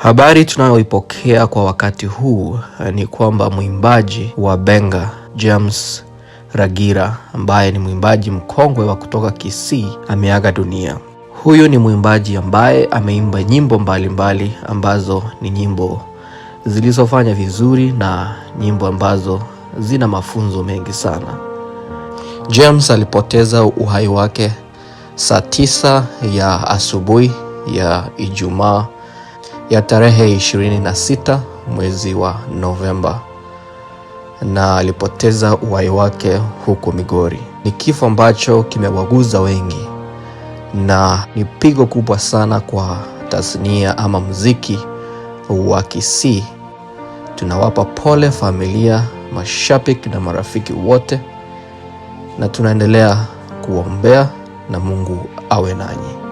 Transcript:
Habari tunayoipokea kwa wakati huu ni kwamba mwimbaji wa benga James Ragira, ambaye ni mwimbaji mkongwe wa kutoka Kisii, ameaga dunia. Huyu ni mwimbaji ambaye ameimba nyimbo mbalimbali ambazo ni nyimbo zilizofanya vizuri na nyimbo ambazo zina mafunzo mengi sana. James alipoteza uhai wake saa 9 ya asubuhi ya Ijumaa ya tarehe 26 mwezi wa Novemba, na alipoteza uhai wake huko Migori. Ni kifo ambacho kimewaguza wengi na ni pigo kubwa sana kwa tasnia ama muziki wa Kisii. Tunawapa pole familia, mashabiki na marafiki wote, na tunaendelea kuombea na Mungu awe nanyi.